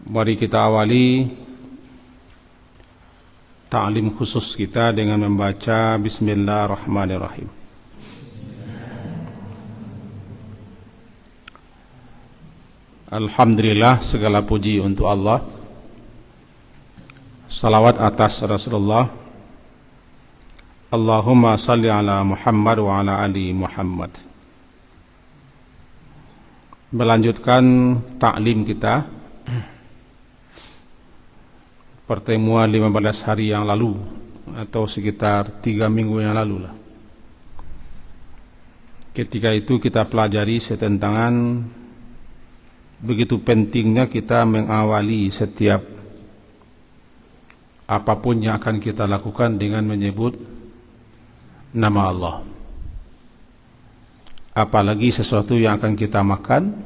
Mari kita awali ta'lim khusus kita dengan membaca Bismillahirrahmanirrahim. Alhamdulillah, segala puji untuk Allah. Salawat atas Rasulullah. Allahumma salli ala Muhammad wa ala ali Muhammad. Melanjutkan ta'lim kita, pertemuan 15 hari yang lalu atau sekitar 3 minggu yang lalu lah. Ketika itu kita pelajari tentang begitu pentingnya kita mengawali setiap apapun yang akan kita lakukan dengan menyebut nama Allah. Apalagi sesuatu yang akan kita makan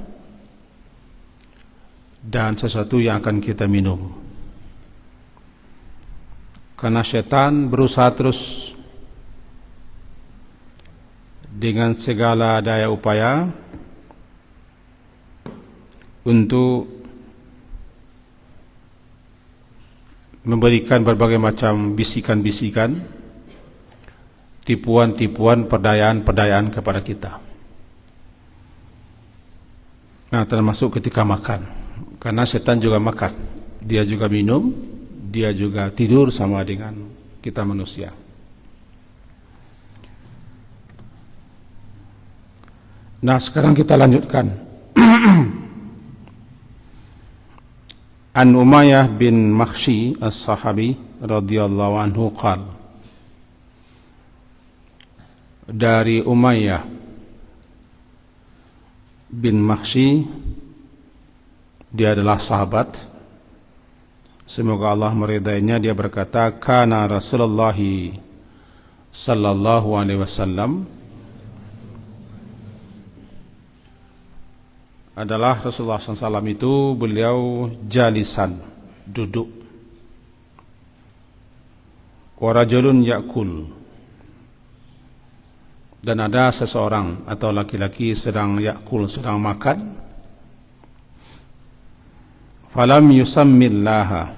dan sesuatu yang akan kita minum. Karena setan berusaha terus dengan segala daya upaya untuk memberikan berbagai macam bisikan-bisikan, tipuan-tipuan, perdayaan-perdayaan kepada kita. Nah, termasuk ketika makan. Karena setan juga makan, dia juga minum, dia juga tidur sama dengan kita manusia. Nah, sekarang kita lanjutkan. An Umayyah bin Makhshi as-Sahabi radhiyallahu anhu qala, dari Umayyah bin Makhshi, dia adalah sahabat, semoga Allah meridainya, dia berkata, kana Rasulullah sallallahu alaihi wasallam, adalah Rasulullah SAW itu beliau jalisan, duduk, wa rajulun ya'kul, dan ada seseorang atau laki-laki sedang ya'kul, sedang makan. Falam yusammillaha,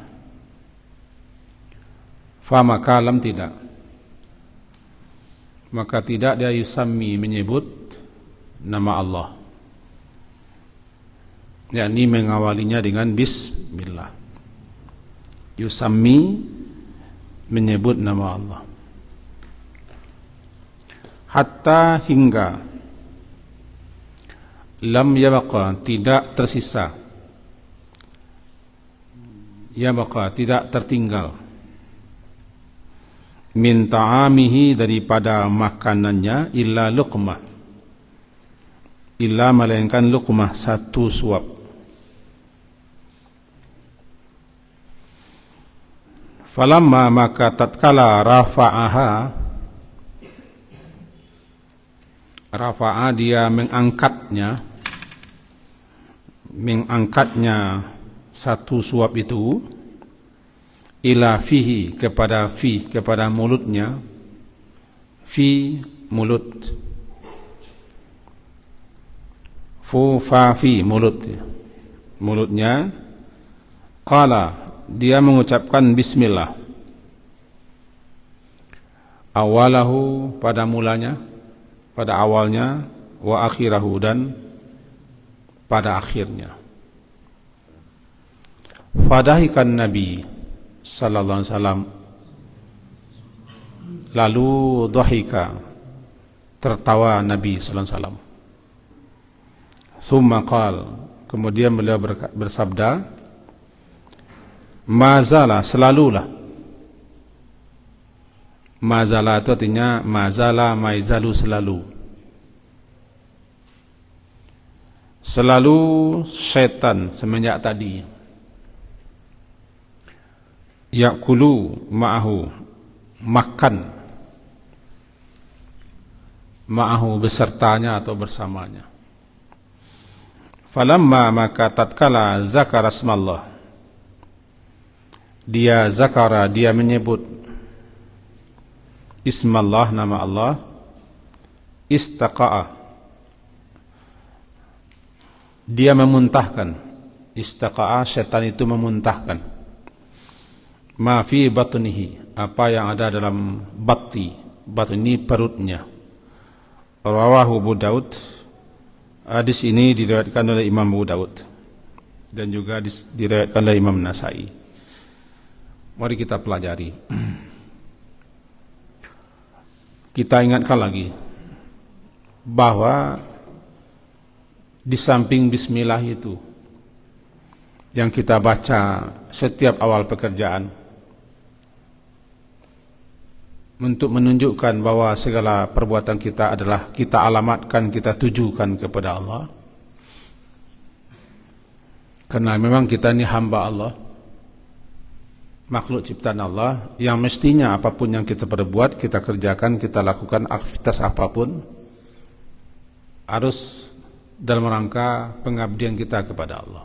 maka lam tidak, maka tidak dia yusammi, menyebut nama Allah, yakni mengawalinya dengan bismillah. Yusammi, menyebut nama Allah. Hatta hingga, lam yabqa, tidak tersisa, yabqa, tidak tertinggal, min ta'amihi, daripada makanannya, illa luqmah, illa melainkan luqmah, satu suap. Falamma, maka tatkala rafa'aha, rafa'a dia mengangkatnya satu suap itu, ila fihi, kepada mulutnya, fi mulut, fu fa fi mulutnya, qala, dia mengucapkan bismillah, awalahu, pada mulanya, pada awalnya, wa akhirahu, dan pada akhirnya. Fadahikan Nabi sallallahu alaihi wasallam, lalu dhahika, tertawa Nabi sallallahu alaihi wasallam. Thumma qala, kemudian beliau bersabda, mazala, selalulah. Mazala itu artinya mazala, maizalu, selalu setan semenjak tadi, yakulu ma'ahu, makan, ma'ahu, besertanya atau bersamanya. Falamma, maka tatkala zakara asmallah, dia zakara, dia menyebut ismallah, nama Allah, istaqa'a, dia memuntahkan, Istaqa'a, setan itu memuntahkan. Ma fi batnihi, apa yang ada dalam batni perutnya. Rawahu Abu Daud. Hadis ini diriwayatkan oleh Imam Abu Daud dan juga diriwayatkan oleh Imam Nasai. Mari kita pelajari. Kita ingatkan lagi bahwa di samping bismillah itu yang kita baca setiap awal pekerjaan untuk menunjukkan bahwa segala perbuatan kita adalah kita alamatkan, kita tujukan kepada Allah. Karena memang kita ini hamba Allah, makhluk ciptaan Allah, yang mestinya apapun yang kita perbuat, kita kerjakan, kita lakukan aktivitas apapun harus dalam rangka pengabdian kita kepada Allah,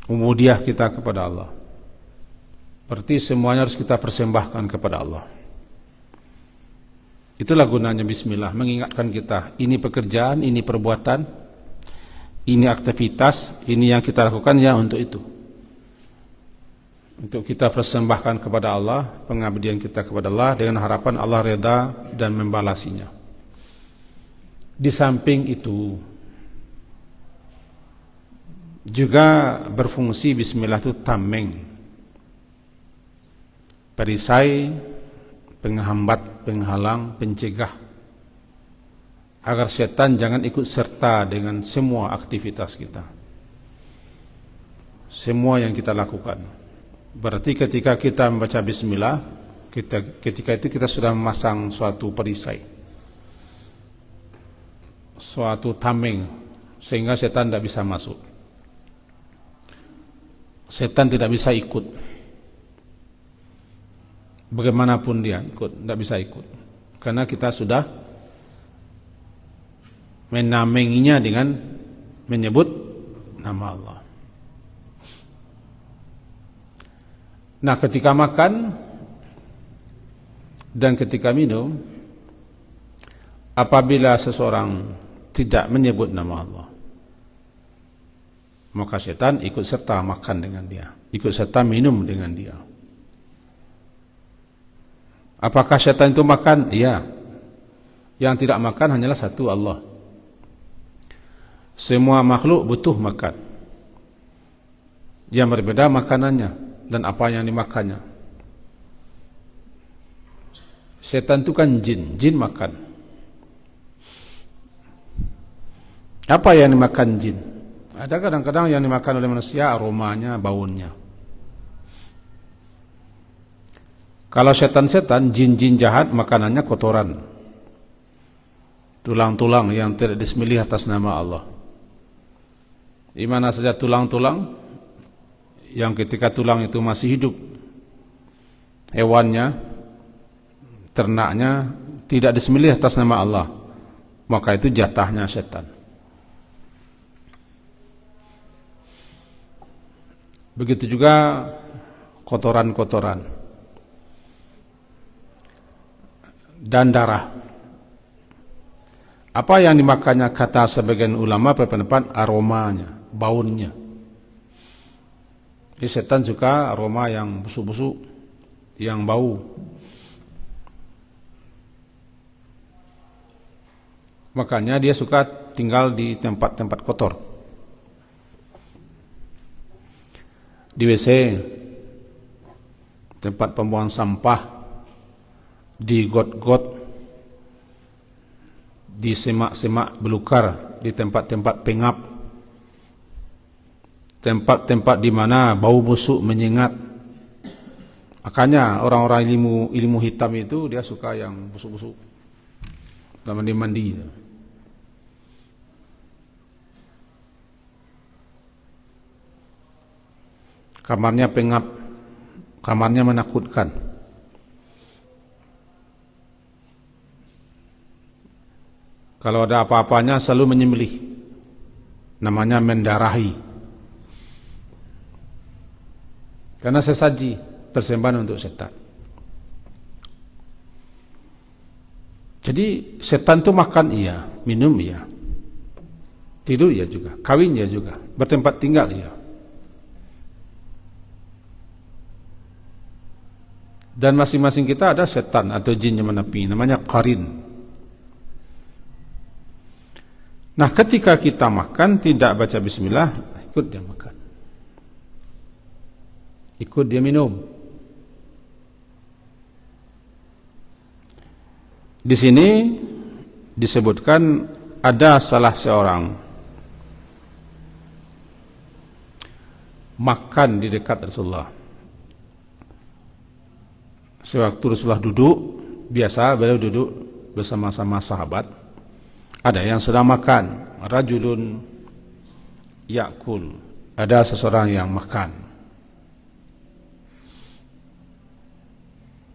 ubudiah kita kepada Allah. Berarti semuanya harus kita persembahkan kepada Allah. Itulah gunanya bismillah, mengingatkan kita, ini pekerjaan, ini perbuatan, ini aktivitas, ini yang kita lakukan ya untuk itu. Untuk kita persembahkan kepada Allah, pengabdian kita kepada Allah dengan harapan Allah reda dan membalasinya. Di samping itu juga berfungsi bismillah itu tameng, perisai, penghambat, penghalang, pencegah, agar setan jangan ikut serta dengan semua aktivitas kita, semua yang kita lakukan. Berarti ketika kita membaca bismillah, ketika itu kita sudah memasang suatu perisai, suatu tameng, sehingga setan tidak bisa masuk, setan tidak bisa ikut. Bagaimanapun dia ikut, tidak bisa ikut, karena kita sudah menamenginya dengan menyebut nama Allah. Nah, ketika makan dan ketika minum, apabila seseorang tidak menyebut nama Allah, maka setan ikut serta makan dengan dia, ikut serta minum dengan dia. Apakah setan itu makan? Iya. Yang tidak makan hanyalah satu, Allah. Semua makhluk butuh makan. Yang berbeda makanannya dan apa yang dimakannya. Setan itu kan jin makan. Apa yang dimakan jin? Ada kadang-kadang yang dimakan oleh manusia aromanya, baunya. Kalau setan-setan, jin-jin jahat, makanannya kotoran, tulang-tulang yang tidak disembelih atas nama Allah. Di mana saja tulang-tulang yang ketika tulang itu masih hidup, hewannya, ternaknya tidak disembelih atas nama Allah, maka itu jatahnya setan. Begitu juga kotoran-kotoran dan darah. Apa yang dimakannya, kata sebagian ulama berpendapat aromanya, baunya. Jadi setan suka aroma yang busuk-busuk, yang bau. Makanya dia suka tinggal di tempat-tempat kotor, di WC, tempat pembuangan sampah, di got-got, di semak-semak belukar, di tempat-tempat pengap, tempat-tempat di mana bau busuk menyengat. Makanya orang-orang ilmu hitam itu dia suka yang busuk-busuk, mandi-mandi. Kamarnya pengap, kamarnya menakutkan. Kalau ada apa-apanya selalu menyembelih, namanya mendarahi. Karena sesaji, persembahan untuk setan. Jadi setan itu makan iya, minum iya. tidur ya juga, kawin ya juga, bertempat tinggal ya. Dan masing-masing kita ada setan atau jin yang menepi, namanya qarin. Nah, ketika kita makan tidak baca bismillah, ikut dia makan, ikut dia minum. Di sini disebutkan ada salah seorang makan di dekat Rasulullah. Sewaktu Rasulullah duduk, biasa beliau duduk bersama-sama sahabat. Ada yang sedang makan, rajulun yakul, ada seseorang yang makan.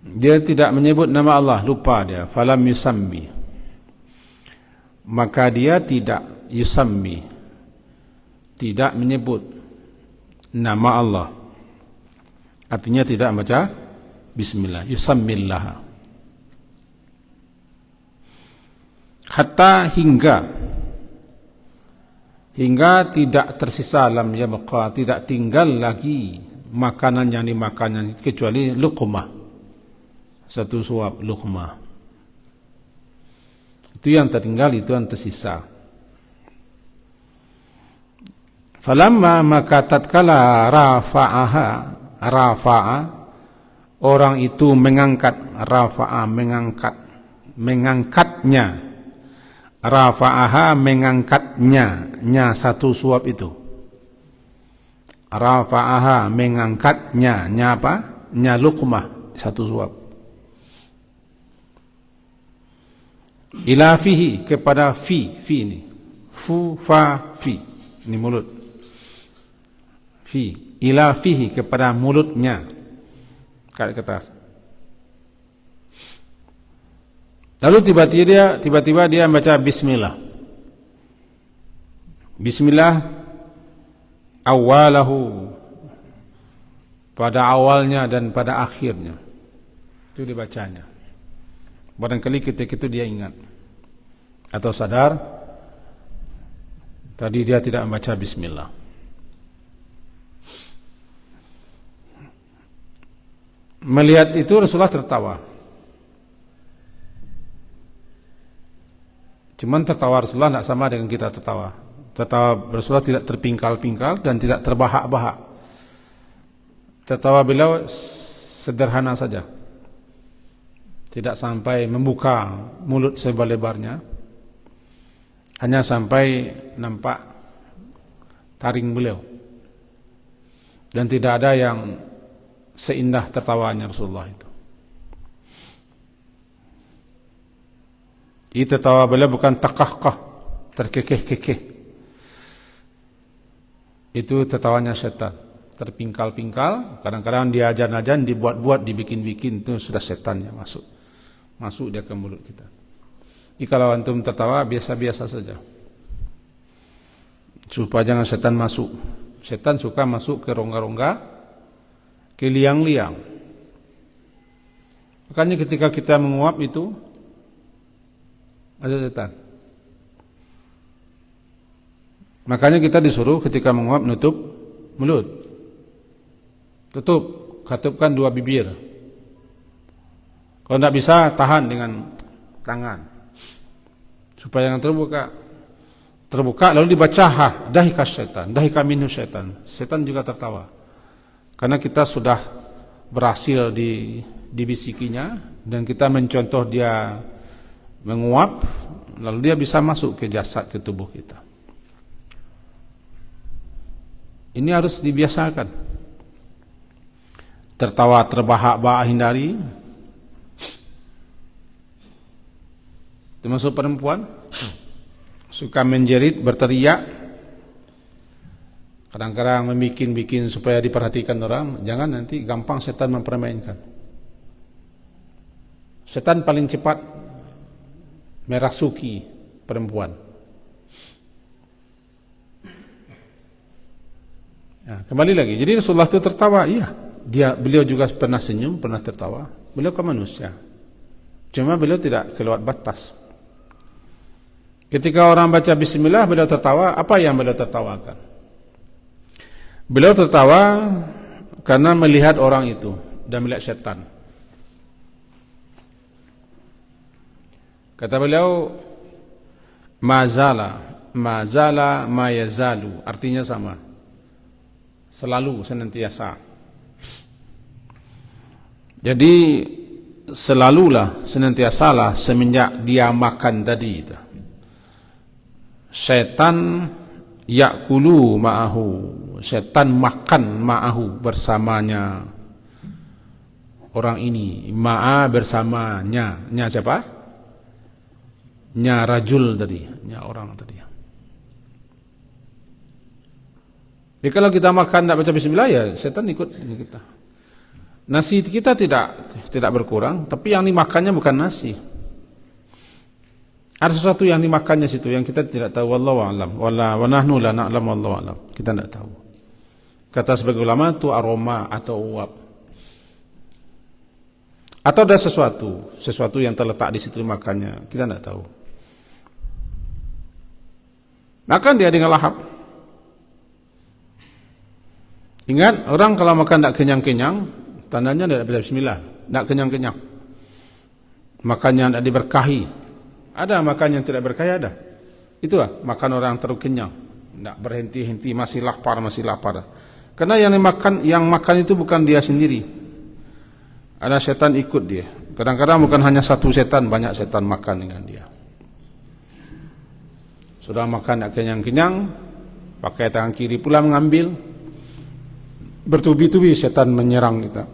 Dia tidak menyebut nama Allah, lupa dia, falam yusammi. Maka dia tidak yusammi, tidak menyebut nama Allah. Artinya tidak baca bismillah, yusammillah. Hatta hingga tidak tersisa lam yabqa, tidak tinggal lagi makanan yang dimakannya kecuali luqmah, satu suap luqmah. Itu yang tertinggal, itu yang tersisa. Falamma, maka tatkala rafa'a, orang itu mengangkat, rafa'a mengangkatnya, rafa'aha mengangkatnya, nya satu suap itu. Rafa'aha mengangkatnya, nya apa? Nya luqmah, satu suap. Ila fihi, kepada fi ini. Fu, fa, fi. Ini mulut. Fi, ila fihi, kepada mulutnya. Kat ke atas. Lalu tiba-tiba dia baca bismillah. Bismillah awalahu, pada awalnya dan pada akhirnya. Itu dibacanya. Barangkali ketika itu dia ingat atau sadar tadi dia tidak membaca bismillah. Melihat itu Rasulullah tertawa. Cuman tertawa Rasulullah tidak sama dengan kita tertawa. Tertawa Rasulullah tidak terpingkal-pingkal dan tidak terbahak-bahak. Tertawa beliau sederhana saja. Tidak sampai membuka mulut selebar-lebarnya. Hanya sampai nampak taring beliau. Dan tidak ada yang seindah tertawanya Rasulullah itu. Itu tertawa beliau bukan takahkah, terkekeh-kekeh. Itu tertawanya setan, terpingkal-pingkal. Kadang-kadang diajan-ajan, dibuat-buat, dibikin-bikin, itu sudah setan yang masuk dia ke mulut kita. Jadi kalau antum tertawa biasa-biasa saja, supaya jangan setan masuk. Setan suka masuk ke rongga-rongga, ke liang-liang. Makanya ketika kita menguap itu ada setan. Makanya kita disuruh ketika menguap nutup mulut. Katupkan dua bibir. Kalau tidak bisa, tahan dengan tangan supaya yang terbuka lalu dibaca dahika syaitan, dahika minhu syaitan. Setan juga tertawa karena kita sudah berhasil dibisikinya dan kita mencontoh dia menguap, lalu dia bisa masuk ke jasad, ke tubuh kita. Ini harus dibiasakan. Tertawa terbahak-bahak hindari. Termasuk perempuan suka menjerit, berteriak, kadang-kadang membikin supaya diperhatikan orang. Jangan, nanti gampang setan mempermainkan. Setan paling cepat merasuki perempuan. Nah, kembali lagi. Jadi Rasulullah itu tertawa, iya. Beliau juga pernah senyum, pernah tertawa. Beliau kan manusia. Cuma beliau tidak keluar batas. Ketika orang baca bismillah, beliau tertawa. Apa yang beliau tertawakan? Beliau tertawa karena melihat orang itu dan melihat setan. Kata beliau, mazala ma yazalu, artinya sama, selalu, senantiasa. Jadi selalulah, senantiasalah semenjak dia makan tadi itu. Setan yakulu ma'ahu, setan makan ma'ahu, bersamanya orang ini. Ma'a bersamanya, nya siapa? Nya rajul tadi, nya orang tadi. Jadi kalau kita makan tidak baca bismillah, ya setan ikut kita. Nasi kita tidak berkurang, tapi yang dimakannya bukan nasi. Ada sesuatu yang dimakannya situ yang kita tidak tahu. Wallahu a'lam. Wa nahnu la na'lam, wallahu a'lam. Kita tidak tahu. Kata sebagai ulama itu aroma atau uap. Atau ada sesuatu yang terletak di situ makannya, kita tidak tahu. Makan dia dengan lahap. Ingat, orang kalau makan tidak kenyang-kenyang, tandanya tidak bisa bismillah, tidak kenyang-kenyang. Makannya tidak diberkahi. Ada makan yang tidak berkaya, ada. Itulah makan orang terlalu kenyang, tidak berhenti-henti, masih lapar. Karena yang makan itu bukan dia sendiri. Ada setan ikut dia. Kadang-kadang bukan hanya satu setan, banyak setan makan dengan dia. Sudah makan tidak kenyang-kenyang, pakai tangan kiri pula mengambil, bertubi-tubi setan menyerang kita.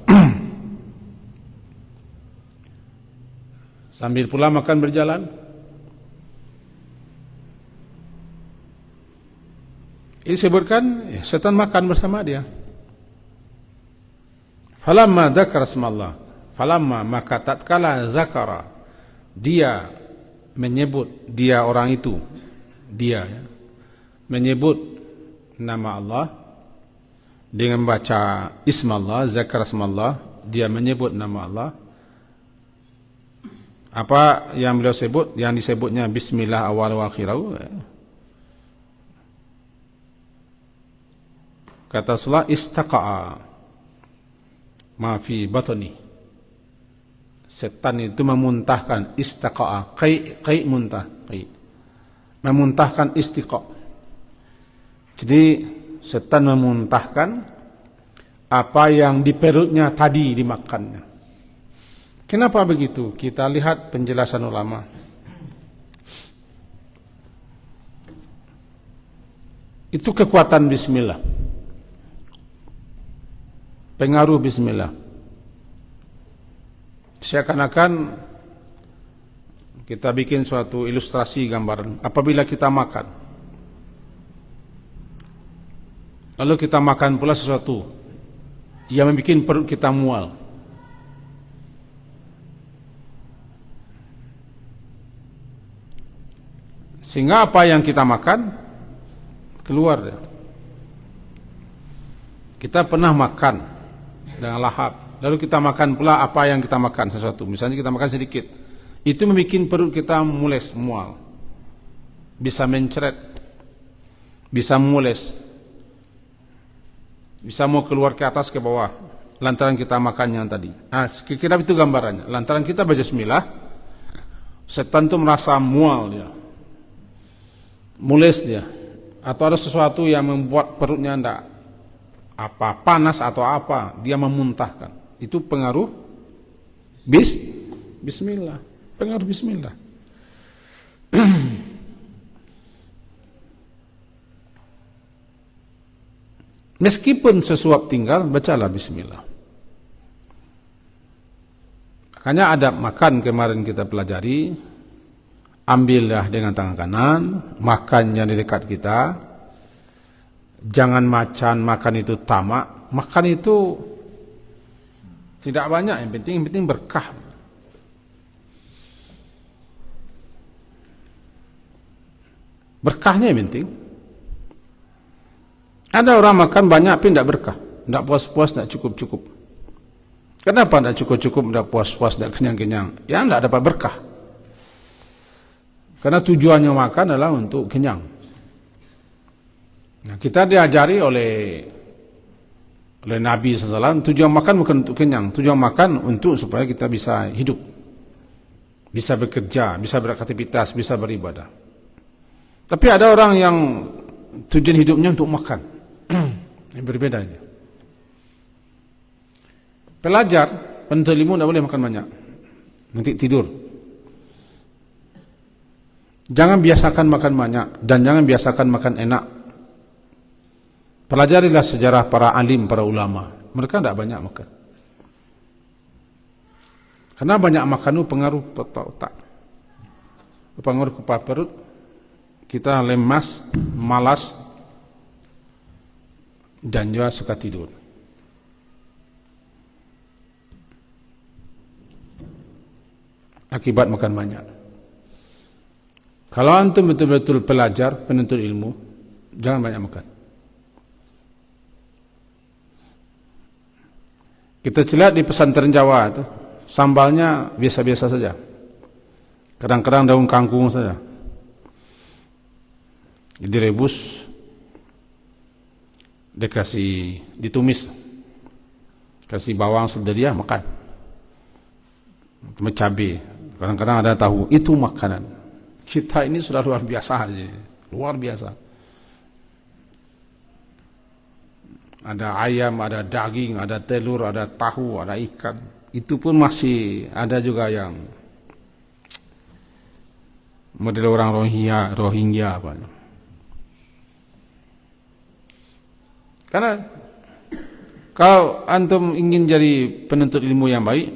Sambil pula makan berjalan. Ini disebutkan setan makan bersama dia. Falamma dzakara ismallah, falamma maka tatkala zakara, dia menyebut, dia orang itu, dia menyebut nama Allah dengan baca ismallah, zakara ismallah, dia menyebut nama Allah. Apa yang beliau sebut? Yang disebutnya bismillah awal wa akhirahu. Kata Rasulullah, istaqa'a ma fi batni. Setan itu memuntahkan, istaqa'a, qai muntah, qai. Memuntahkan istiqa'. Jadi setan memuntahkan apa yang di perutnya tadi dimakannya. Kenapa begitu? Kita lihat penjelasan ulama. Itu kekuatan bismillah. Pengaruh bismillah. Seakan-akan kita bikin suatu ilustrasi gambaran. Apabila kita makan, lalu kita makan pula sesuatu yang membuat perut kita mual. Sehingga apa yang kita makan keluar. Kita pernah makan dengan lahap, lalu kita makan pula apa yang kita makan sesuatu. Misalnya kita makan sedikit, itu membuat perut kita mules, mual, bisa mencret, bisa mules, bisa mau keluar ke atas ke bawah, lantaran kita makan yang tadi. Kira-kira itu gambarannya. Lantaran kita baca bismillah, setan itu merasa mual dia, mules dia, atau ada sesuatu yang membuat perutnya tidak apa panas atau apa, dia memuntahkan. Itu pengaruh bismillah, pengaruh bismillah. Meskipun sesuap tinggal, bacalah bismillah. Makanya ada makan kemarin kita pelajari, ambillah dengan tangan kanan, makan yang di dekat kita. Jangan makan itu tamak. Makan itu tidak banyak, yang penting berkah. Berkahnya yang penting. Ada orang makan banyak tapi tidak berkah, tidak puas-puas, tidak cukup-cukup. Kenapa tidak cukup-cukup, tidak puas-puas, tidak kenyang-kenyang? Ya tidak dapat berkah. Karena tujuannya makan adalah untuk kenyang. Nah, kita diajari oleh Nabi SAW, tujuan makan bukan untuk kenyang, tujuan makan untuk supaya kita bisa hidup, bisa bekerja, bisa beraktivitas, bisa beribadah. Tapi ada orang yang tujuan hidupnya untuk makan. Yang berbeda ini. Pelajar, penuntut ilmu tidak boleh makan banyak, nanti tidur. Jangan biasakan makan banyak dan jangan biasakan makan enak. Pelajarilah sejarah para alim, para ulama. Mereka tidak banyak makan. Karena banyak makan itu pengaruh pada otak, pengaruh kepada perut. Kita lemas, malas, dan juga suka tidur. Akibat makan banyak. Kalau antum betul-betul pelajar, penuntut ilmu, jangan banyak makan. Kita lihat di pesantren Jawa itu, sambalnya biasa-biasa saja. Kadang-kadang daun kangkung saja. Direbus, dikasih ditumis, kasih bawang sedaria, makan. Cabai, kadang-kadang ada tahu, itu makanan. Kita ini sudah luar biasa, luar biasa. Ada ayam, ada daging, ada telur, ada tahu, ada ikan. Itu pun masih ada juga yang model orang Rohingya apa. Karena kalau antum ingin jadi penuntut ilmu yang baik,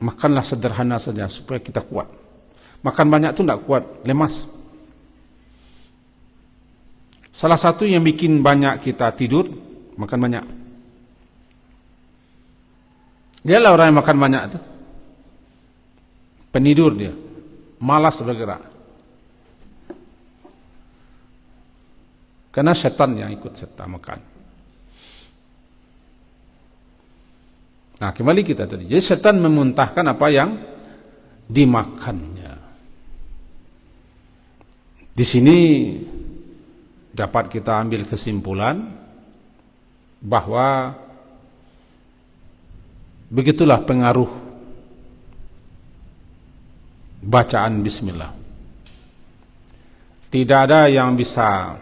makanlah sederhana saja supaya kita kuat. Makan banyak itu tidak kuat, lemas. Salah satu yang bikin banyak kita tidur, makan banyak. Dialah orang yang makan banyak itu. Penidur dia, malas bergerak. Karena setan yang ikut serta makan. Nah, kembali kita tadi. Jadi setan memuntahkan apa yang dimakannya. Di sini dapat kita ambil kesimpulan bahwa begitulah pengaruh bacaan bismillah. Tidak ada yang bisa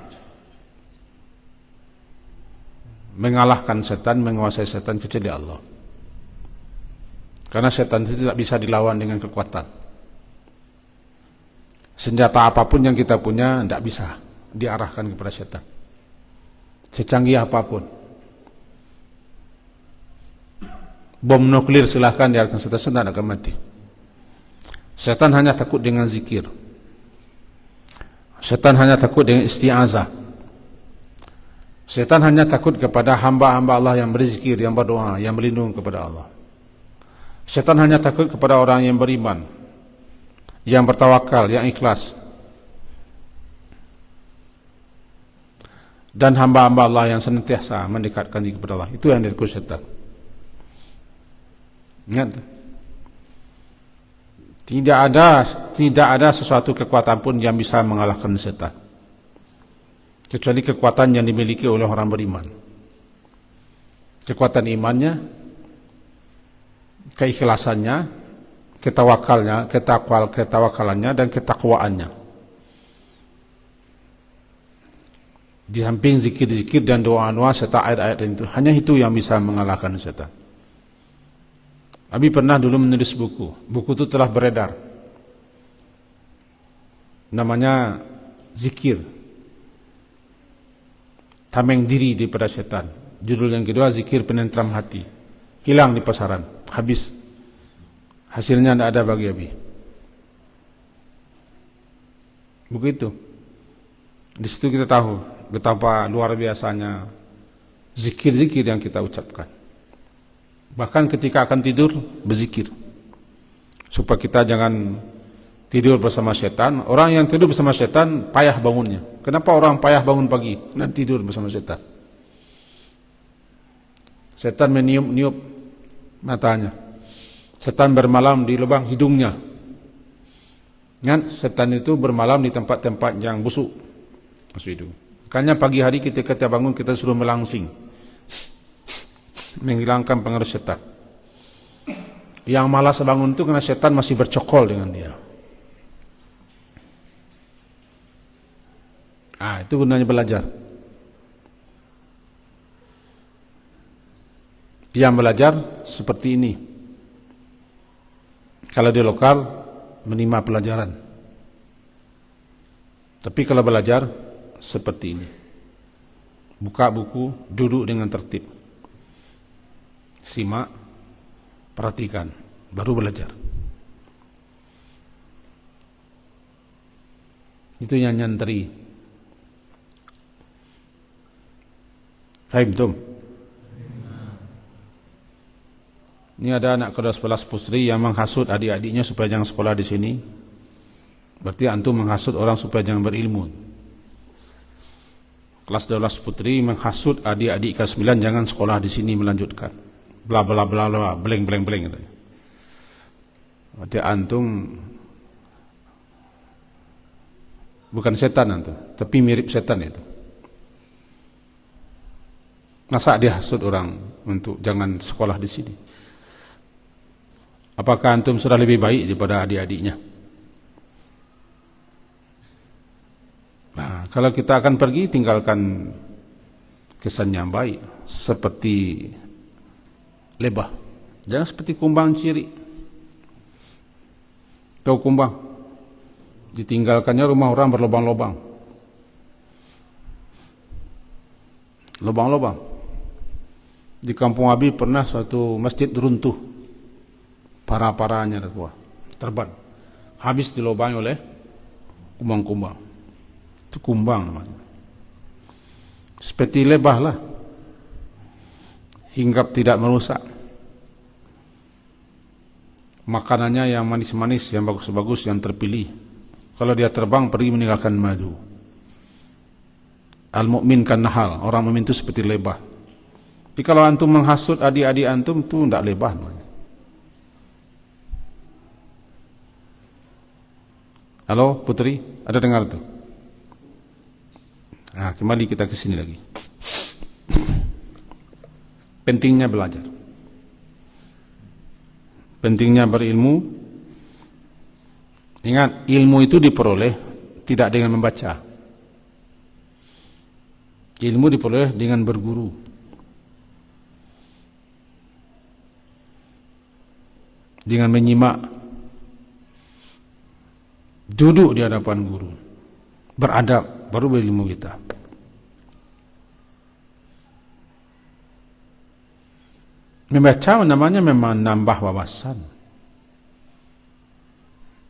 mengalahkan setan, menguasai setan kecuali Allah. Karena setan itu tidak bisa dilawan dengan kekuatan. Senjata apapun yang kita punya tidak bisa diarahkan kepada setan, secanggih apapun. Bom nuklir silahkan diarahkan setan akan mati. Setan hanya takut dengan zikir. Setan hanya takut dengan isti'azah. Setan hanya takut kepada hamba-hamba Allah yang berzikir, yang berdoa, yang berlindung kepada Allah. Setan hanya takut kepada orang yang beriman, yang bertawakal, yang ikhlas. Dan hamba-hamba Allah yang senantiasa mendekatkan diri kepada Allah. Itu yang ditakut setan. Ingat, tidak ada sesuatu kekuatan pun yang bisa mengalahkan setan, kecuali kekuatan yang dimiliki oleh orang beriman. Kekuatan imannya, keikhlasannya, ketawakalannya dan ketakwaannya. Di samping zikir-zikir dan doa-doa serta ayat-ayat itu, hanya itu yang bisa mengalahkan setan. Abi pernah dulu menulis buku. Buku itu telah beredar. Namanya Zikir, Tameng Diri daripada Setan. Judul yang kedua Zikir Penentram Hati. Hilang di pasaran, habis. Hasilnya tidak ada bagi Abi. Buku itu. Di situ kita tahu betapa luar biasanya zikir-zikir yang kita ucapkan. Bahkan ketika akan tidur, berzikir. Supaya kita jangan tidur bersama setan. Orang yang tidur bersama setan, payah bangunnya. Kenapa orang payah bangun pagi? Karena tidur bersama setan. Setan meniup-niup matanya. Setan bermalam di lubang hidungnya. Ingat, setan itu bermalam di tempat-tempat yang busuk. Maksud itu. Makanya pagi hari ketika kita bangun, kita suruh melangsing, menghilangkan pengaruh setan. Yang malas bangun itu karena setan masih bercokol dengan dia. Itu gunanya belajar. Yang belajar seperti ini. Kalau di lokal, menerima pelajaran. Tapi kalau belajar seperti ini. Buka buku, duduk dengan tertib. Simak, perhatikan, baru belajar. Itu yang nyantri. Fahim tum? Ini ada anak kelas 11 putri yang menghasut adik-adiknya supaya jangan sekolah di sini. Berarti antum menghasut orang supaya jangan berilmu. Kelas 12 putri menghasut adik-adik kelas 9 jangan sekolah di sini melanjutkan. Bla bla bla bla, bleng bleng bleng gitu. Berarti antum bukan setan antum, tapi mirip setan itu. Masa dia hasut orang untuk jangan sekolah di sini? Apakah antum sudah lebih baik daripada adik-adiknya? Nah, kalau kita akan pergi, tinggalkan kesan yang baik, seperti lebah. Jangan seperti kumbang ciri. Tahu kumbang? Ditinggalkannya rumah orang berlubang-lubang. Lubang-lubang. Di kampung Abi pernah suatu masjid runtuh, para-paranya terbang, habis dilobangi oleh kumbang-kumbang. Itu kumbang namanya. Seperti lebah lah, hinggap tidak merusak. Makanannya yang manis-manis, yang bagus-bagus, yang terpilih. Kalau dia terbang, pergi meninggalkan madu. Al-mu'min kan nahal, orang mukmin itu seperti lebah. Tapi kalau antum menghasut adik-adik antum itu tidak lebah namanya. Halo Putri, ada dengar tuh? Nah, kembali kita ke sini lagi. Pentingnya belajar. Pentingnya berilmu. Ingat, ilmu itu diperoleh tidak dengan membaca. Ilmu diperoleh dengan berguru. Dengan menyimak, duduk di hadapan guru, beradab, baru berilmu kita. Membaca namanya memang menambah wawasan.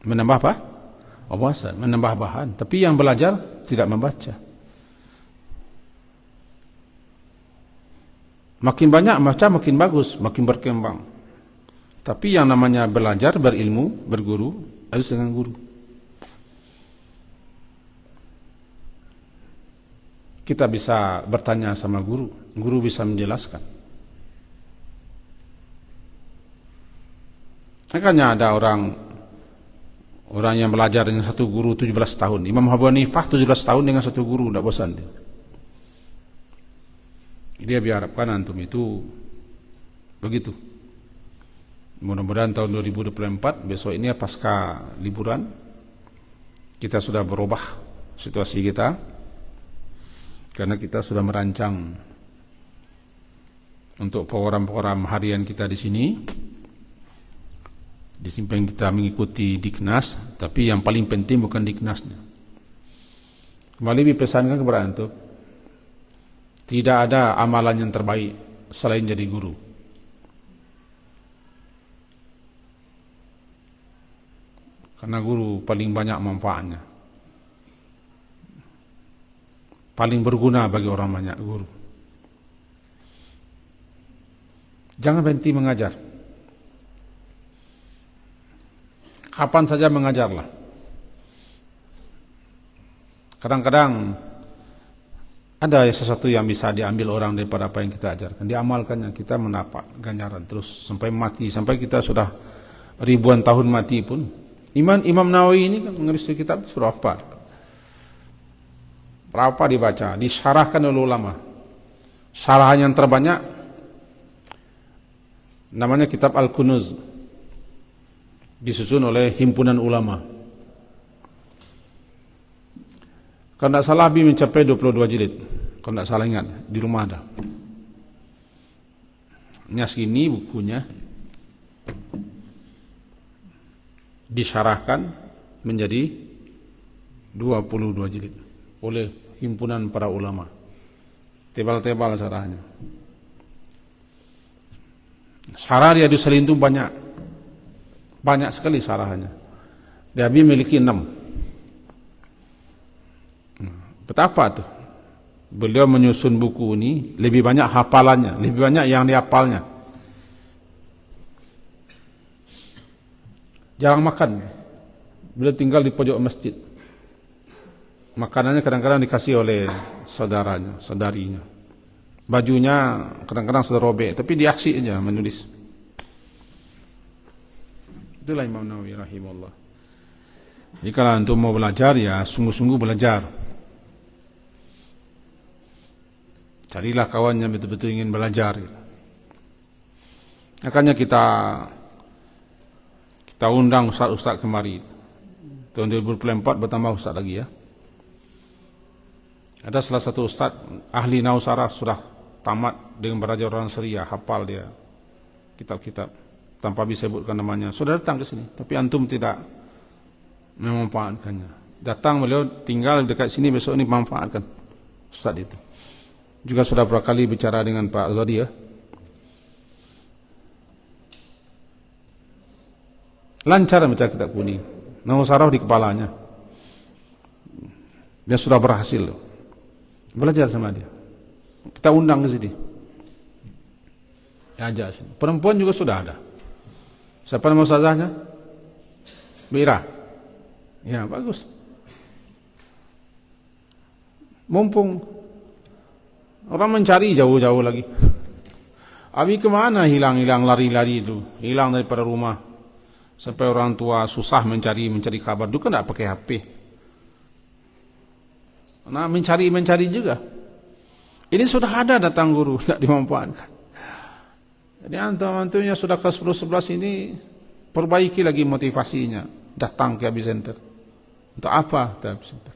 Menambah apa? Wawasan, menambah bahan. Tapi yang belajar tidak membaca. Makin banyak baca, makin bagus, makin berkembang. Tapi yang namanya belajar, berilmu, berguru, harus dengan guru. Kita bisa bertanya sama guru, guru bisa menjelaskan. Makanya ada orang yang belajar dengan satu guru 17 tahun. Imam Abu Hanifah 17 tahun dengan satu guru, tidak bosan dia. Dia biarkan antum itu begitu. Mudah-mudahan tahun 2024, besok ini pasca liburan, kita sudah berubah situasi kita, karena kita sudah merancang untuk program-program harian kita di sini. Di sini kita mengikuti Diknas, tapi yang paling penting bukan Diknasnya. Kembali dipesankan kepada antum, tidak ada amalan yang terbaik selain jadi guru. Karena guru paling banyak manfaatnya, paling berguna bagi orang banyak guru. Jangan berhenti mengajar. Kapan saja mengajarlah. Kadang-kadang ada sesuatu yang bisa diambil orang daripada apa yang kita ajarkan, diamalkannya, kita mendapat ganjaran terus sampai mati, sampai kita sudah ribuan tahun mati pun Imam Nawawi ini kan menulis kitab berapa dibaca, disyarahkan oleh ulama. Syarahan yang terbanyak namanya kitab Al-Kunuz, disusun oleh himpunan ulama. Kalau tidak salah mencapai 22 jilid. Kalau tidak salah ingat, di rumah ada. Ini segini bukunya, disyarahkan menjadi 22 jilid oleh himpunan para ulama. Tebal-tebal syarahnya. Syarah dia Riyadhus Shalihin itu banyak sekali syarahnya. Dia memiliki 6. Betapa tuh beliau menyusun buku ini, lebih banyak hafalannya, lebih banyak yang dihafalnya. Jarang makan. Beliau tinggal di pojok masjid. Makanannya kadang-kadang dikasih oleh saudaranya, saudarinya. Bajunya kadang-kadang sudah robek, tapi dia asyik aja menulis. Itulah Imam Nawawi rahimahullah. Jadi kalau untuk mau belajar, ya sungguh-sungguh belajar. Carilah kawan yang betul-betul ingin belajar. Makanya kita undang ustaz-ustaz kemari. Tahun 2024 bertambah ustaz lagi ya. Ada salah satu ustaz ahli nahwu saraf sudah tamat dengan belajar orang Syria, hafal dia kitab-kitab tanpa bisa sebutkan namanya. Sudah datang ke sini, tapi antum tidak memanfaatkannya. Datang beliau tinggal dekat sini, besok ini manfaatkan ustaz itu. Juga sudah berapa kali bicara dengan Pak Zodi ya. Lancar baca kitab kuning, nahwu saraf di kepalanya. Dia sudah berhasil. Belajar sama dia. Kita undang ke sini. Ajak sini. Perempuan juga sudah ada. Siapa nama ustazahnya? Bira. Ya, bagus. Mumpung orang mencari jauh-jauh lagi. Abi kemana hilang-hilang lari-lari itu? Hilang daripada rumah. Sampai orang tua susah mencari kabar. Itu kan tidak pakai HP. Nah, mencari juga. Ini sudah ada datang guru, tidak dimanfaatkan. Jadi antum-antumnya sudah ke 10-11 ini, perbaiki lagi motivasinya. Datang ke Epicenter. Untuk apa? Epicenter.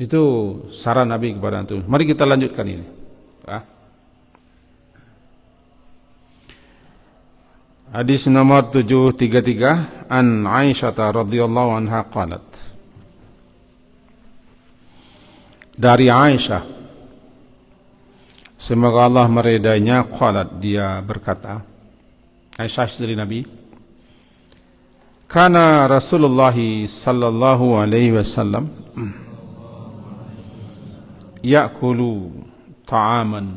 Itu saran Nabi kepada antum. Mari kita lanjutkan ini. Hadis nomor 733 an Aisyah radhiyallahu anha qalat. Dari Aisyah, semoga Allah meridainya, qalat, dia berkata, Aisyah istri Nabi, kana Rasulullah sallallahu alaihi wasallam ya'kulu ta'aman.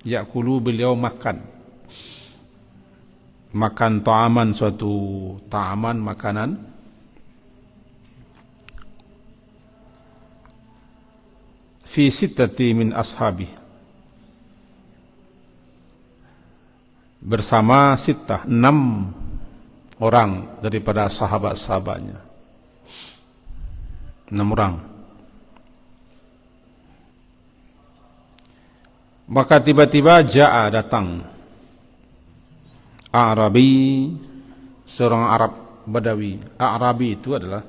Ya'kulu beliau makan ta'aman, suatu ta'aman, makanan, fi sittati min ashabi, bersama sittah, 6 orang daripada sahabat-sahabatnya. 6 orang. Maka tiba-tiba ja'a, datang, A'rabi, seorang Arab Badawi. A'rabi itu adalah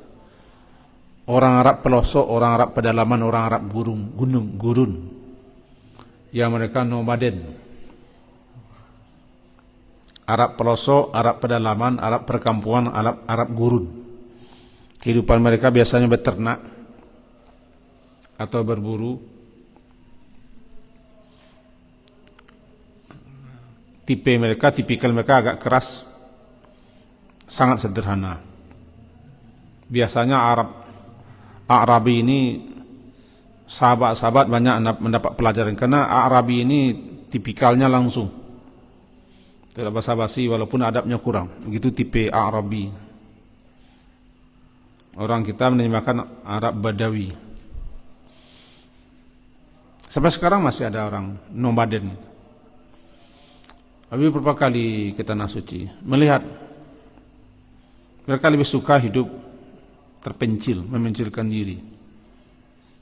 orang Arab pelosok, orang Arab pedalaman, orang Arab gurun, yang mereka nomaden. Arab pelosok, Arab pedalaman, Arab perkampungan, Arab gurun. Kehidupan mereka biasanya beternak atau berburu. Tipikal mereka agak keras, sangat sederhana. Biasanya Arabi ini, sahabat-sahabat banyak mendapat pelajaran, karena Arabi ini tipikalnya langsung, tidak basa-basi walaupun adabnya kurang. Begitu tipe Arabi. Orang kita menamakan Arab Badawi. Sampai sekarang masih ada orang nomaden. Habib beberapa kali ke Tanah Suci melihat mereka lebih suka hidup terpencil, memencilkan diri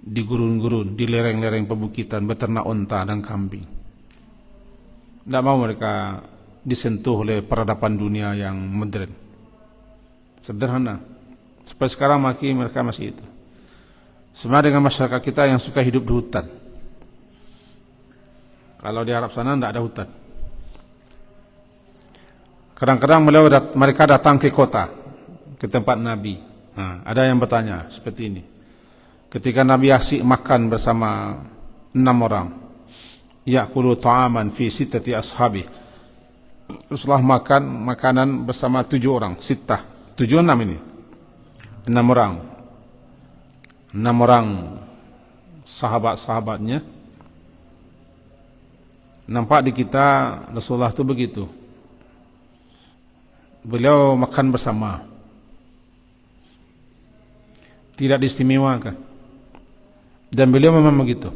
di gurun-gurun, di lereng-lereng pebukitan, beternak onta dan kambing. Tidak mau mereka disentuh oleh peradaban dunia yang modern. Sederhana. Seperti sekarang mereka masih itu. Sama dengan masyarakat kita yang suka hidup di hutan. Kalau di Arab sana tidak ada hutan. Kadang-kadang mereka datang ke kota, ke tempat Nabi. Nah, ada yang bertanya seperti ini. Ketika Nabi asyik makan bersama 6 orang, ya'kulu ta'aman fi sittati ashabi. Rasulullah makan makanan bersama 7 orang, sittah. 7 6 ini. 6 orang. 6 orang sahabat-sahabatnya. Nampak di kita Rasulullah itu begitu. Beliau makan bersama. Tidak diistimewakan. Dan beliau memang begitu.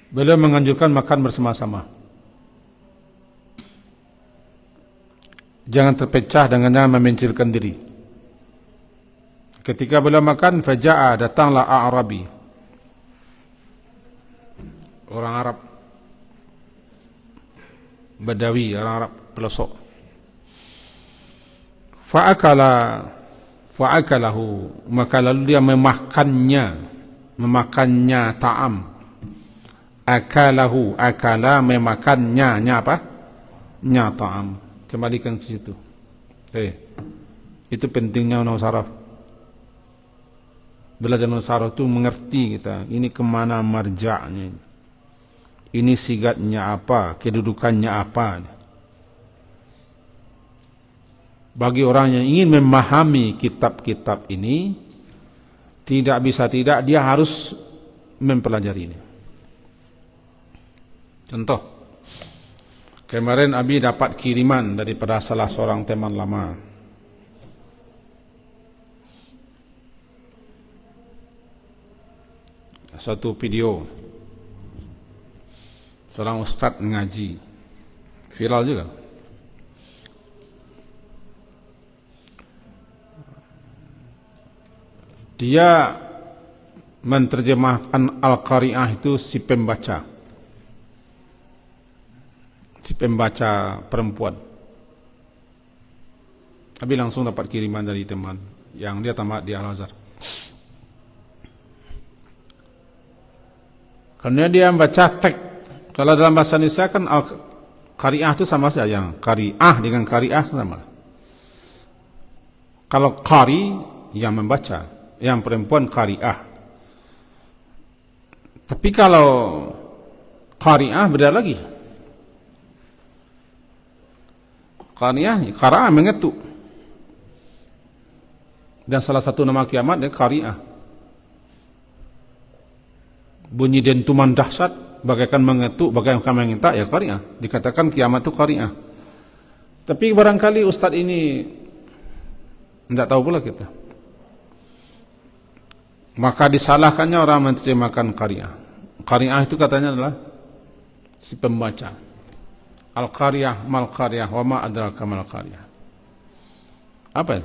Beliau menganjurkan makan bersama-sama. Jangan terpecah dan jangan memencilkan diri. Ketika beliau makan, faja'a, datanglah A'rabi, orang Arab Badawi, orang Arab pelosok. Fa'akalahu, maka lalu dia memakannya ta'am. Akalahu, akala, memakannya, apa? Nya ta'am. Kembalikan ke situ. Itu pentingnya nahwu saraf. Belajar nahwu saraf itu mengerti kita. Ini kemana marja'nya. Ini sigatnya apa, kedudukannya apa. Bagi orang yang ingin memahami kitab-kitab ini, tidak bisa tidak, dia harus mempelajari ini. Contoh, kemarin Abi dapat kiriman daripada salah seorang teman lama. Satu video seorang ustaz mengaji, viral juga. Dia menerjemahkan Al-Qari'ah itu si pembaca perempuan. Abi langsung dapat kiriman dari teman yang dia tamat di Al-Azhar. Karena dia membaca teks. Kalau dalam bahasa Indonesia kan Qari'ah itu sama saja, yang Qari'ah dengan Qari'ah sama. Kalau Qari yang membaca, yang perempuan Qari'ah. Tapi kalau Qari'ah beda lagi. Qari'ah mengetuk. Dan salah satu nama kiamat adalah Qari'ah. Bunyi dentuman dahsyat, bagaikan mengetuk, bagaikan mengintak, ya Qari'ah. Dikatakan kiamat itu Qari'ah. Tapi barangkali ustaz ini tidak tahu pula kita. Maka disalahkannya orang menerjemahkan Qari'ah. Qari'ah itu katanya adalah si pembaca. Al-Qari'ah, mal-Qari'ah, wa ma adraka mal-Qari'ah. Apa?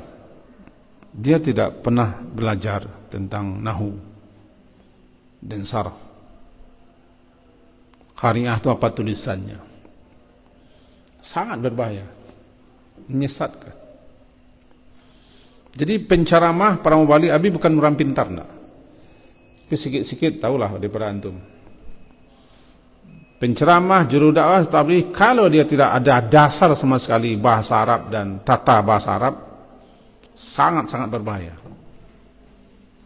Dia tidak pernah belajar tentang nahwu dan sarf. Qari'ah itu apa tulisannya? Sangat berbahaya, menyesatkan. Jadi penceramah para mubalik Abi bukan orang pintar, enggak. Tapi sikit-sikit tahulah daripada antum. Penceramah, juru dakwah, tabligh, kalau dia tidak ada dasar sama sekali bahasa Arab dan tata bahasa Arab, sangat-sangat berbahaya.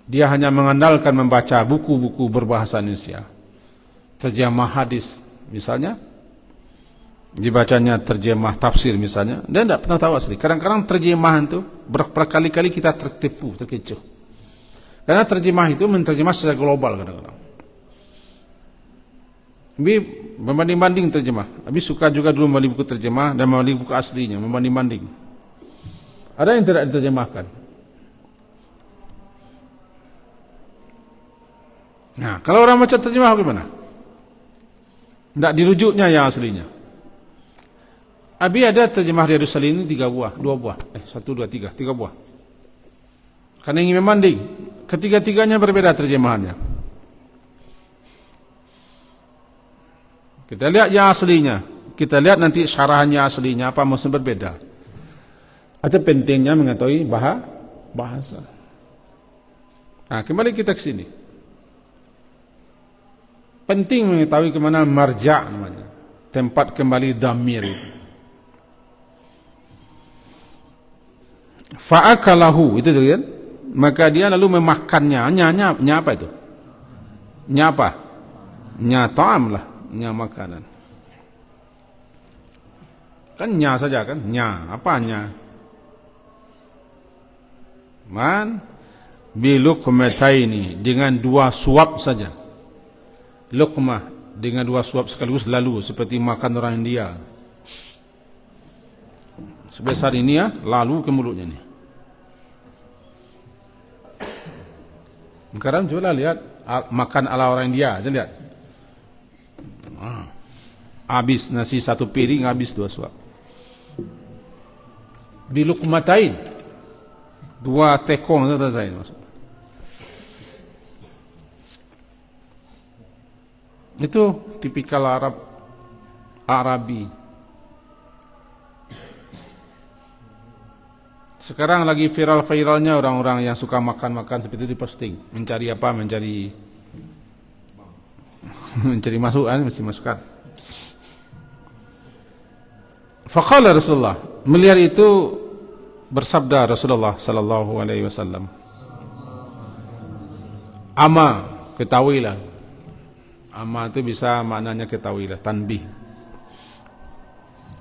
Dia hanya mengandalkan membaca buku-buku berbahasa Indonesia. Terjemah hadis misalnya, dibacanya terjemah tafsir misalnya, dan tidak pernah tahu asli. Kadang-kadang terjemahan itu berkali-kali kita tertipu, terkecoh. Karena terjemah itu menerjemah secara global kadang-kadang. Abi membanding-banding terjemah. Abi suka juga dulu membeli buku terjemah dan membeli buku aslinya, membanding-banding. Ada yang tidak diterjemahkan. Nah, kalau orang baca terjemah bagaimana? Tidak dirujuknya yang aslinya. Abi ada terjemah Riyadhus Shalihin ini 2 buah. 1, 2, 3 buah. Karena ingin membanding, ketiga-tiganya berbeda terjemahannya. Kita lihat yang aslinya. Kita lihat nanti syarahannya aslinya apa maksud berbeda. Atau pentingnya mengetahui bahasa. Nah, kembali kita ke sini. Penting mengetahui kemana marja' namanya. Tempat kembali dhamir itu. Fa'akalahu itu kan? Maka dia lalu memakannya. Nya apa itu? Nya apa? Nya ta'am lah. Nya makanan. Kan nya saja kan? Nya. Apa nya? Biluqmataini, dengan 2 suap saja. Luqmah dengan 2 suap sekaligus lalu, seperti makan orang India. Sebesar ini ya, lalu ke mulutnya nih. Sekarang coba lihat makan ala orang India, jangan lihat. Habis nasi 1 piring, habis 2 suap. Biluqmatain, 2 tekong selesai maksud. Itu tipikal Arabi. Sekarang lagi viral-viralnya orang-orang yang suka makan-makan seperti itu diposting. Mencari apa? Mencari masukan, mesti masukan. Faqala Rasulullah, melihat itu bersabda Rasulullah sallallahu alaihi wasallam, ama, ketahuilah. Ama itu bisa maknanya ketahuilah, tanbih.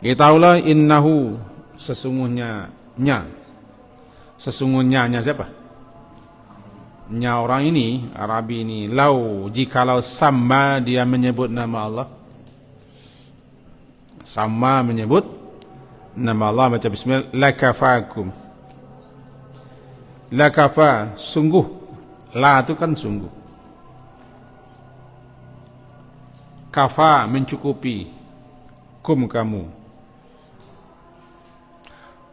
Ketahuilah innahu, sesungguhnya siapa? Nya orang ini, Arabi ini, jikalau sama dia menyebut nama Allah. Sama menyebut nama Allah, baca bismillah, lakafakum. Lakafa, sungguh. La itu kan sungguh. Kafa, mencukupi. Kum, kamu.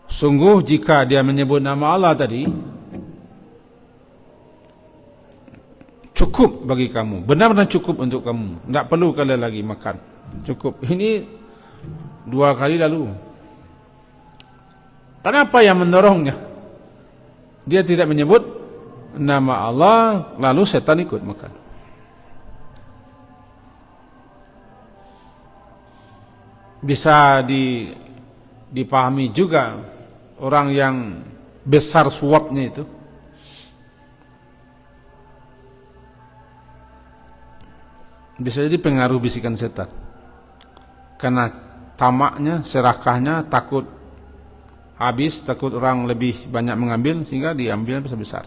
Sungguh jika dia menyebut nama Allah tadi, cukup bagi kamu. Benar-benar cukup untuk kamu. Tidak perlu kalian lagi makan. Cukup. Ini 2 kali lalu. Kenapa yang mendorongnya? Dia tidak menyebut nama Allah, lalu setan ikut makan. Bisa dipahami juga orang yang besar suapnya itu. Bisa jadi pengaruh bisikan setan. Karena tamaknya, serakahnya, takut habis, takut orang lebih banyak mengambil, sehingga diambil besar-besar.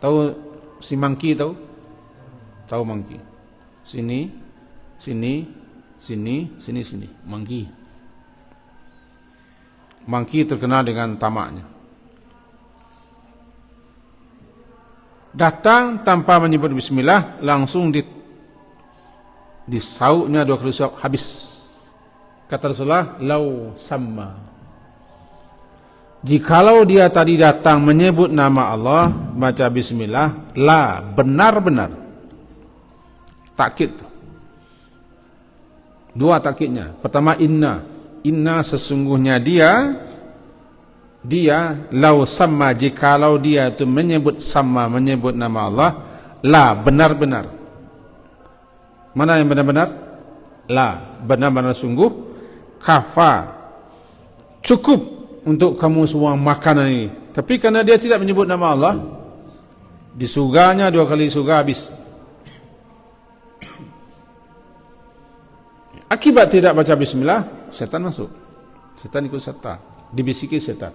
Tahu si mangki tahu? Tahu mangki. Sini, mangki. Mangki terkenal dengan tamaknya. Datang tanpa menyebut bismillah, langsung disauknya 2 kali suap, habis. Kata Rasulullah, lau sama. Jikalau dia tadi datang menyebut nama Allah, baca bismillah, la, benar-benar. Takkid. 2 takkidnya. Pertama, inna sesungguhnya dia lau sama, jikalau dia itu menyebut nama Allah, la, benar-benar. Mana yang benar-benar? La, benar-benar sungguh. Kafa, cukup untuk kamu semua makanan ini. Tapi karena dia tidak menyebut nama Allah, disuganya 2 kali suga, habis. Akibat tidak baca bismillah, setan masuk. Setan ikut serta, dibisiki setan.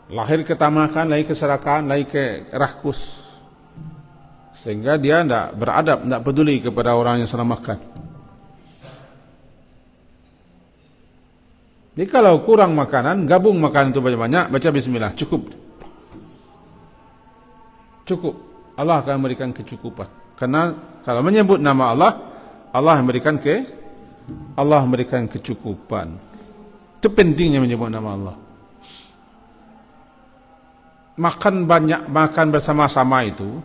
Lahir ketamakan, lahir keserakan, lahir ke rakus. Sehingga dia tidak beradab, tidak peduli kepada orang yang sedang makan. Jadi kalau kurang makanan, gabung makanan itu banyak-banyak, baca bismillah, cukup. Cukup. Allah akan memberikan kecukupan. Karena kalau menyebut nama Allah, Allah memberikan kecukupan. Itu pentingnya menyebut nama Allah. Makan banyak, makan bersama-sama itu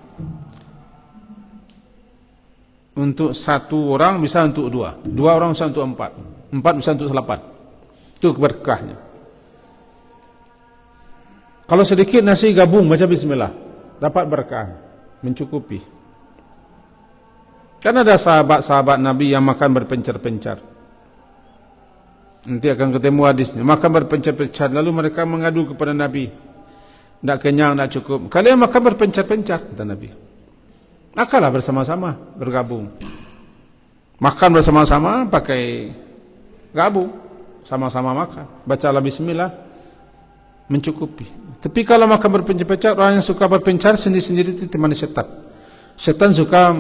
untuk satu orang bisa untuk dua orang bisa untuk empat bisa untuk 8. Itu berkahnya. Kalau sedikit nasi gabung baca bismillah, dapat berkah, mencukupi. Kan ada sahabat-sahabat Nabi yang makan berpencar-pencar. Nanti akan ketemu hadisnya, makan berpencar-pencar, lalu mereka mengadu kepada Nabi. Tidak kenyang, tidak cukup. Kalian makan berpencar-pencar, kata Nabi. Makanlah bersama-sama, bergabung. Makan bersama-sama, pakai gabung, sama-sama makan. Bacalah bismillah, mencukupi. Tapi kalau makan berpencar-pencar, orang yang suka berpencar sendiri-sendiri itu teman setan. Setan suka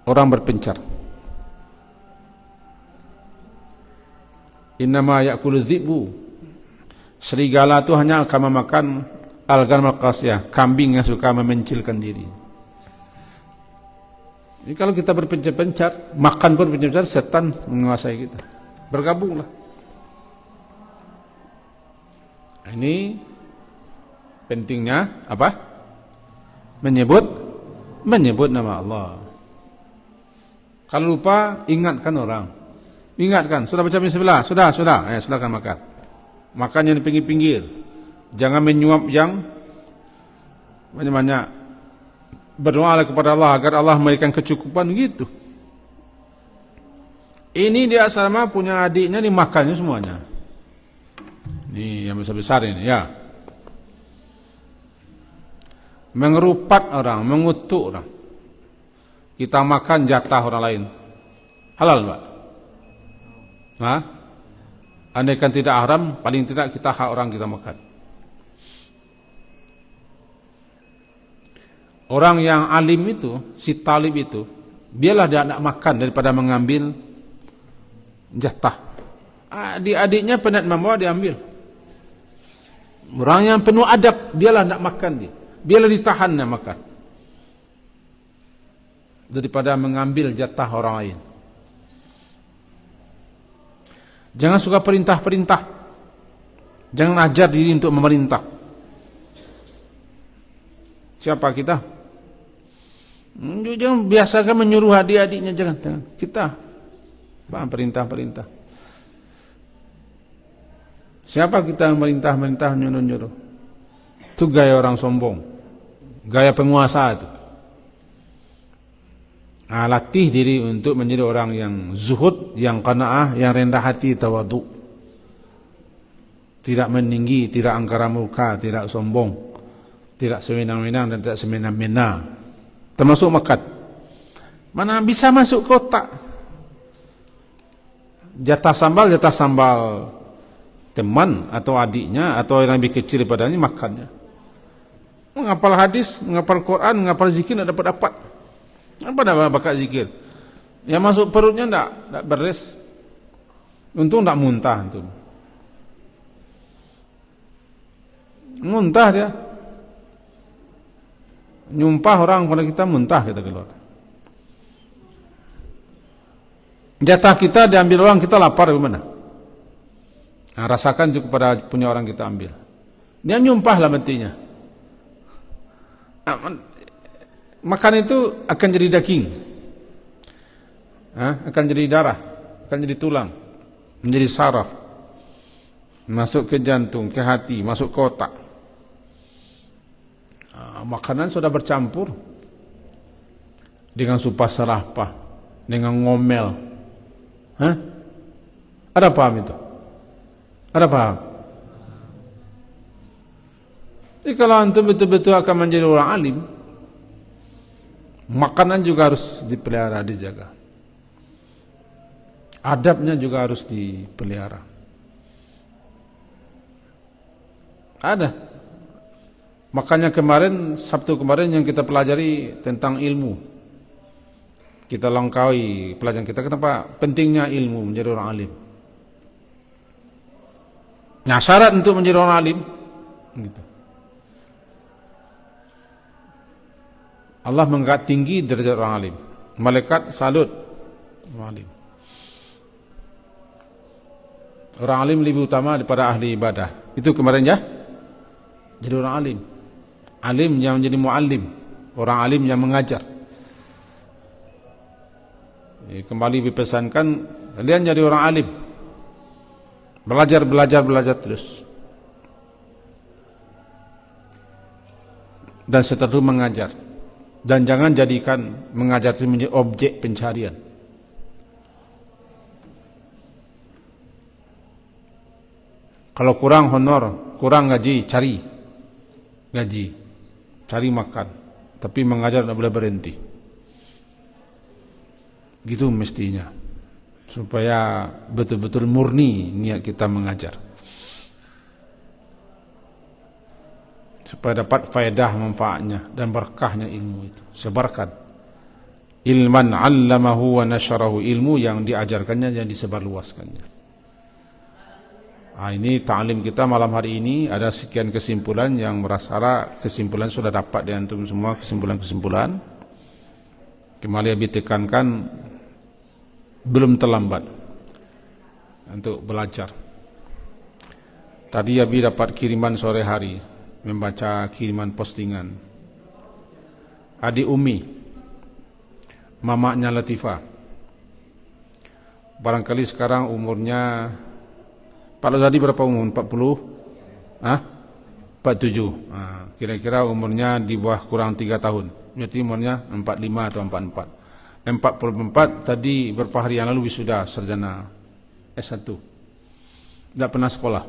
orang berpencar. Innama ya'kulu dhi'bu. Serigala itu hanya akan memakan al-ghanam al-qasiyah, kambing yang suka memencilkan diri. Jadi kalau kita berpencar-pencar, makan pun berpencar-pencar, setan menguasai kita. Bergabunglah. Ini pentingnya apa? Menyebut nama Allah. Kalau lupa, ingatkan orang. Ingatkan, sudah baca bismillah, sudah, silakan makan. Makan yang di pinggir-pinggir. Jangan menyuap yang banyak-banyak. Berdoalah kepada Allah agar Allah memberikan kecukupan gitu. Ini di asrama punya adiknya dimakannya semuanya. Ini yang besar-besar ini ya. Mengerupat orang, mengutuk orang. Kita makan jatah orang lain. Halal, Pak? Hah? Andaikan tidak haram, paling tidak kita hak orang kita makan. Orang yang alim itu, si talib itu, biarlah dia nak makan daripada mengambil jatah. Adik-adiknya penat membawa, diambil. Orang yang penuh adab, biarlah nak makan dia. Biarlah ditahan nak makan. Daripada mengambil jatah orang lain. Jangan suka perintah-perintah. Jangan ajar diri untuk memerintah. Siapa kita? Jangan biasakan menyuruh adik-adiknya, jangan. Kita paham perintah-perintah. Siapa kita memerintah nyuruh-nyuruh? Itu gaya orang sombong. Gaya penguasa itu. Latih diri untuk menjadi orang yang zuhud, yang qanaah, yang rendah hati, tawadhu. Tidak meninggi, tidak angkara murka, tidak sombong, tidak sewenang-wenang dan tidak semena-mena. Termasuk makan. Mana bisa masuk kotak? Jatah sambal teman atau adiknya atau yang lebih kecil daripadanya makannya. Menghafal hadis, menghafal Quran, menghafal zikir tidak dapat. Apa dah bakat zikir? Yang masuk perutnya tak beres. Untung tak muntah itu. Muntah dia. Nyumpah orang pada kita, muntah kita keluar. Jatah kita diambil orang, kita lapar bagaimana? Nah, rasakan juga pada punya orang kita ambil. Dia nyumpah lah mentinya. Makan itu akan jadi daging, akan jadi darah, akan jadi tulang, menjadi saraf, masuk ke jantung, ke hati, masuk ke otak. Makanan sudah bercampur dengan sumpah serapah, dengan ngomel. Ada paham itu? Ada paham? Jadi kalau antum betul-betul akan menjadi orang alim, makanan juga harus dipelihara, dijaga. Adabnya juga harus dipelihara. Ada. Makanya kemarin, Sabtu kemarin yang kita pelajari tentang ilmu. Kita lengkapi pelajaran kita. Kenapa pentingnya ilmu menjadi orang alim? Nah, syarat untuk menjadi orang alim gitu. Allah mengangkat tinggi derajat orang alim. Malaikat salut orang alim. Orang alim lebih utama daripada ahli ibadah. Itu kemarin ya. Jadi orang alim. Alim yang menjadi muallim. Orang alim yang mengajar. Kembali dipesankan kalian jadi orang alim. Belajar terus. Dan setelah itu mengajar. Dan jangan jadikan mengajar itu menjadi objek pencarian. Kalau kurang honor, kurang gaji, cari gaji, cari makan. Tapi mengajar tidak boleh berhenti. Gitu mestinya. Supaya betul-betul murni niat kita mengajar. Supaya dapat faedah manfaatnya dan berkahnya ilmu itu. Sebarkan. Ilman 'allamahu wa nasyarahu, ilmu yang diajarkannya yang disebarluaskannya. Ini ta'lim kita malam hari ini. Ada sekian kesimpulan yang merasa kesimpulan sudah dapat di antum semua, kesimpulan-kesimpulan. Kembali Abi tekankan, belum terlambat untuk belajar. Tadi Abi dapat kiriman sore hari, membaca kiriman postingan. Adik Umi, mamanya Latifah, barangkali sekarang umurnya, Pak Lozadi berapa umur? 40? 47. Kira-kira umurnya di bawah kurang 3 tahun. Berarti umurnya 45 atau 44. 44 tadi beberapa hari yang lalu wisuda sarjana S1. Tidak pernah sekolah.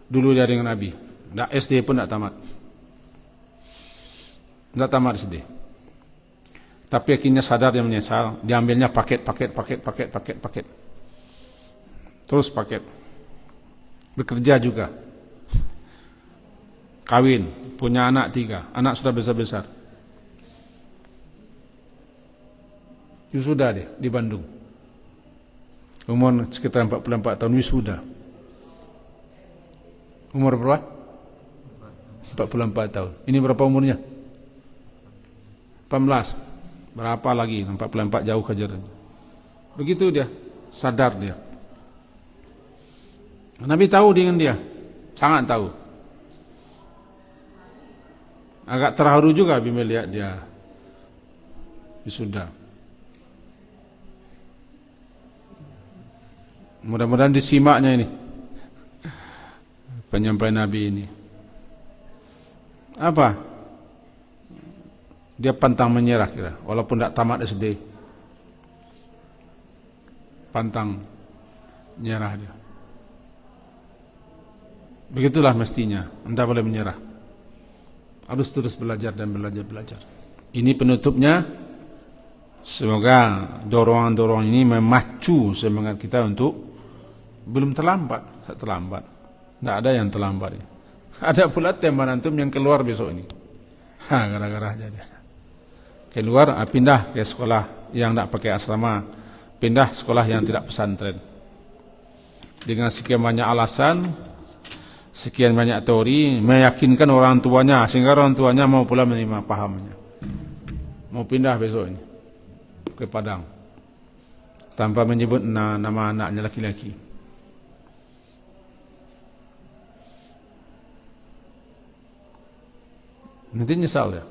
Dulu dia dengan Abi. SD pun tidak tamat. Tidak tamat SD. Tapi akhirnya sadar dia menyesal. Diambilnya paket. Terus paket. Bekerja juga. Kawin. Punya anak 3. Anak sudah besar-besar. Wisuda dia di Bandung. Umur sekitar 44 tahun wisuda. Umur berapa? 44 tahun. Ini berapa umurnya? 18. Berapa lagi? 44 jauh kejaran. Begitu dia. Sadar dia. Nabi tahu dengan dia. Sangat tahu. Agak terharu juga bila melihat dia wisuda. Mudah-mudahan disimaknya ini penyampaian Nabi ini. Apa? Dia pantang menyerah kira, walaupun tidak tamat SD. Pantang menyerah dia. Begitulah mestinya, anda boleh menyerah. Harus terus belajar dan belajar. Ini penutupnya. Semoga dorongan-dorongan ini memacu semangat kita untuk belum terlambat. Tidak ada yang terlambat. Ada pula teman antum yang keluar besok ini. Gara-gara aja dia. Keluar, pindah ke sekolah yang tidak pakai asrama, pindah sekolah yang tidak pesantren. Dengan sekian banyak alasan, sekian banyak teori, meyakinkan orang tuanya sehingga orang tuanya mau pula menerima pahamnya. Mau pindah besok ini ke Padang tanpa menyebut nama anaknya laki-laki. Nanti nyesal ya.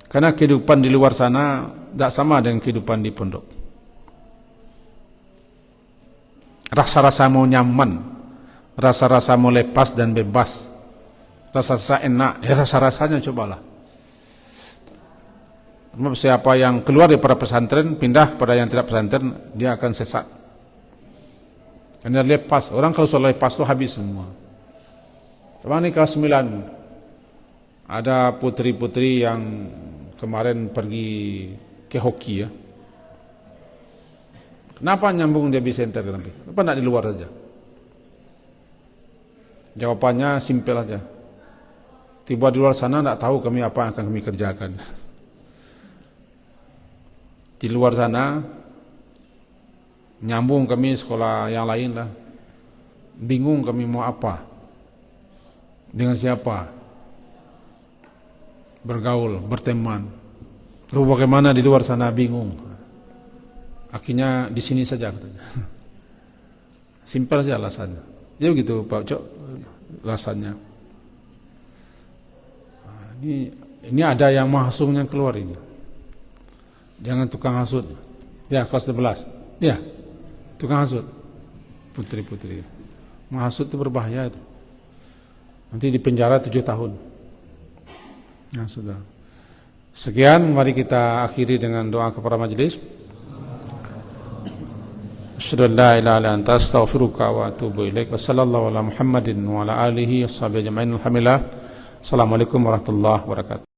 Karena kehidupan di luar sana tidak sama dengan kehidupan di pondok. Rasa-rasa mau nyaman, rasa-rasa mau lepas dan bebas, rasa-rasa enak, ya rasa-rasanya cobalah. Siapa yang keluar daripada pesantren pindah pada yang tidak pesantren, dia akan sesat. Karena lepas, orang kalau sudah lepas itu habis semua. Teman ini kelas 9 ada putri-putri yang kemarin pergi ke hoki ya. Kenapa nyambung dia bisa enter nanti? Kenapa tidak di luar saja? Jawabannya simpel aja. Tiba di luar sana tidak tahu kami apa yang akan kami kerjakan. Di luar sana nyambung kami sekolah yang lain lah. Bingung kami mau apa, dengan siapa. bergaul, berteman. Lalu bagaimana di luar sana, bingung. Akhirnya di sini saja katanya. Simpel saja alasannya. Ya begitu Pak Cok alasannya. Nah, ini ada yang mahasungnya keluar ini. Jangan tukang hasut. Ya, kelas 11. Ya, tukang hasut. Putri-putri. Menghasut itu berbahaya itu. Nanti di penjara 7 tahun. Nah, sudah. Sekian, mari kita akhiri dengan doa kepada majelis. Asyhadu an la ilaha illa anta astaghfiruka wa atubu ilaik. Wassallallahu ala Muhammadin wa ala alihi washabihi ajmain. Alhamdulillah. Assalamualaikum warahmatullahi wabarakatuh.